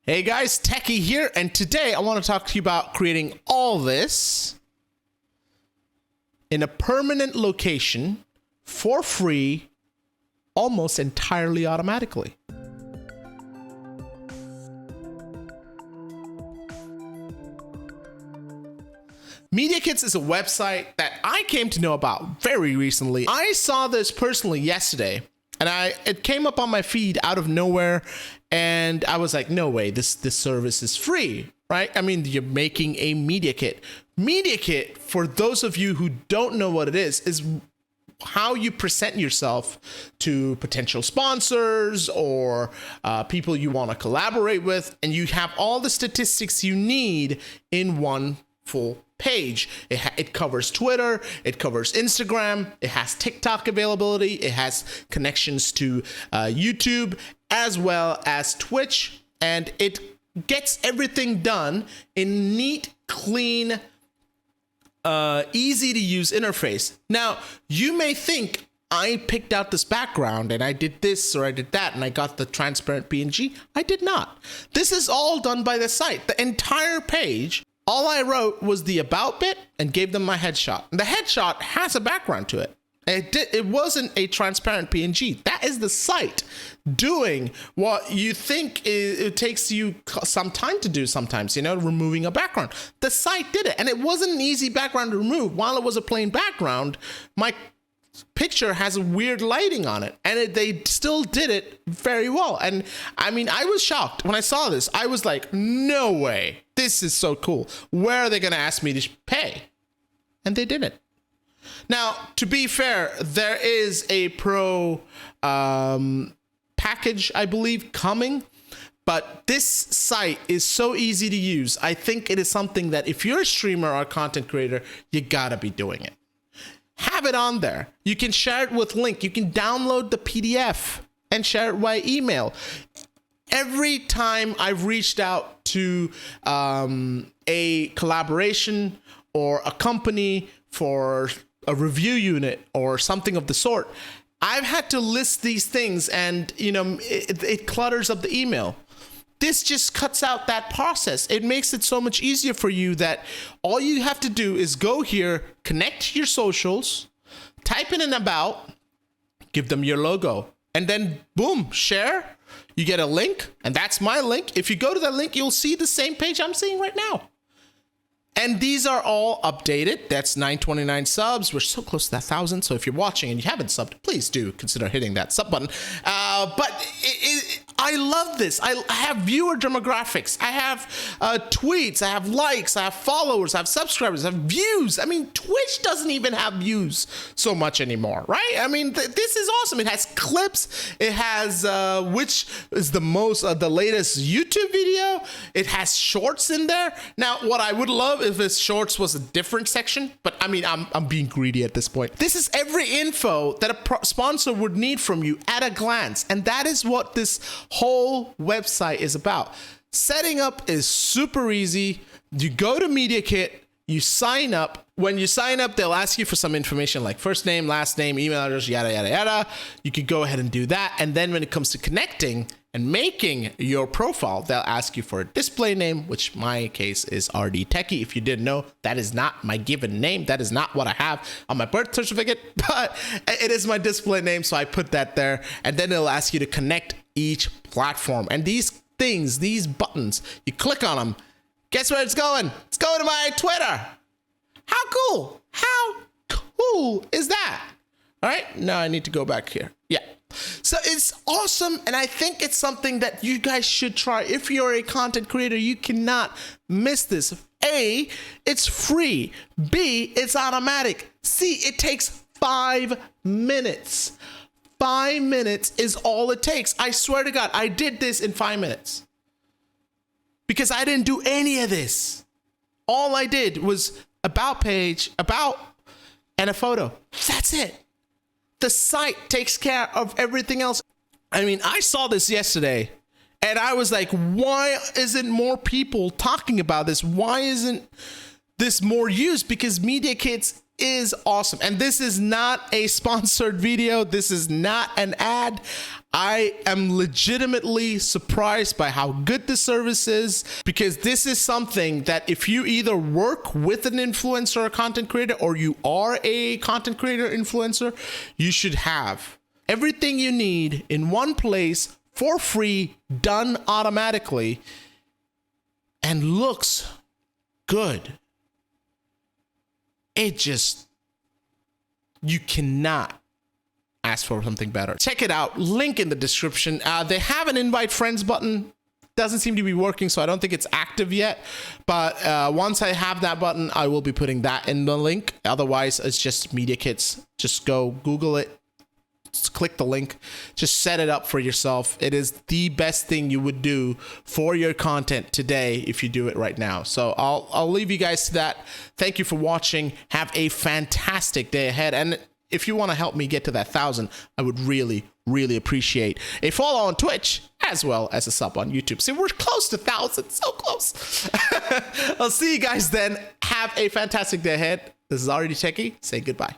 Hey guys, Techie here, and today I want to talk to you about creating all this in a permanent location for free, almost entirely automatically. Mediakits is a website that I came to know about very recently. I saw this personally yesterday, and it came up on my feed out of nowhere, and I was like, no way, this service is free, right? I mean, you're making a media kit. Media kit, for those of you who don't know what it is how you present yourself to potential sponsors or people you want to collaborate with, and you have all the statistics you need in one full page. It covers Twitter, it covers Instagram, it has TikTok availability, it has connections to YouTube as well as Twitch, and it gets everything done in neat, clean, easy to use interface. Now, you may think I picked out this background and I did this or I did that and I got the transparent PNG. I did not. This is all done by the site. The entire page, all I wrote was the about bit and gave them my headshot. And the headshot has a background to it. It wasn't a transparent PNG. That is the site doing what you think it takes you some time to do sometimes, removing a background. The site did it, and it wasn't an easy background to remove. While it was a plain background, my picture has weird lighting on it, and they still did it very well. And I mean, I was shocked when I saw this. I was like, no way, this is so cool. Where are they going to ask me to pay? And they didn't. Now, to be fair, there is a pro package, I believe, coming, but this site is so easy to use. I think it is something that if you're a streamer or content creator, you gotta be doing it. Have it on there. You can share it with link. You can download the PDF and share it by email. Every time I've reached out to a collaboration or a company for a review unit or something of the sort, I've had to list these things, and it clutters up the email. This just cuts out that process. It makes it so much easier for you that all you have to do is go here, connect your socials, type in an about, give them your logo, and then boom, share. You get a link, and that's my link. If you go to that link, you'll see the same page I'm seeing right now. And these are all updated. That's 929 subs. We're so close to that 1,000. So if you're watching and you haven't subbed, please do consider hitting that sub button. But I love this. I have viewer demographics. I have tweets. I have likes. I have followers. I have subscribers. I have views. I mean, Twitch doesn't even have views so much anymore, right? I mean, this is awesome. It has clips. It has which is the latest YouTube video. It has shorts in there. Now, what I would love if this shorts was a different section, but I mean, I'm being greedy at this point. This is every info that a sponsor would need from you at a glance, and that is what this whole website is about. Setting up is super easy. You go to Mediakit, you sign up. When you sign up, they'll ask you for some information like first name, last name, email address, yada, yada, yada. You could go ahead and do that. And then when it comes to connecting and making your profile, they'll ask you for a display name, which my case is RD Techie. If you didn't know, that is not my given name. That is not what I have on my birth certificate, but it is my display name, so I put that there. And then it'll ask you to connect each platform. And these things, these buttons, you click on them. Guess where it's going? It's going to my Twitter. How cool? How cool is that? All right, now I need to go back here. Yeah. So it's awesome, and I think it's something that you guys should try. If you're a content creator, you cannot miss this. A, it's free. B, it's automatic. C, it takes 5 minutes. 5 minutes is all it takes. I swear to God, I did this in 5 minutes because I didn't do any of this. All I did was about page, about, and a photo. That's it. The site takes care of everything else. I mean, I saw this yesterday and I was like, why isn't more people talking about this? Why isn't this more used? Because Mediakits is awesome. And this is not a sponsored video. This is not an ad. I am legitimately surprised by how good the service is, because this is something that if you either work with an influencer or content creator, or you are a content creator influencer, you should have everything you need in one place for free, done automatically, and looks good. It just, you cannot ask for something better. Check it out, link in the description. They have an invite friends button. Doesn't seem to be working, so I don't think it's active yet. But once I have that button, I will be putting that in the link. Otherwise, it's just Mediakits. Just go Google it. Just click the link. Just set it up for yourself. It is the best thing you would do for your content today if you do it right now. So I'll leave you guys to that. Thank you for watching. Have a fantastic day ahead. And if you want to help me get to that 1,000, I would really, really appreciate a follow on Twitch as well as a sub on YouTube. See, we're close to 1,000, so close. I'll see you guys then. Have a fantastic day ahead. This is Already Techie. Say goodbye.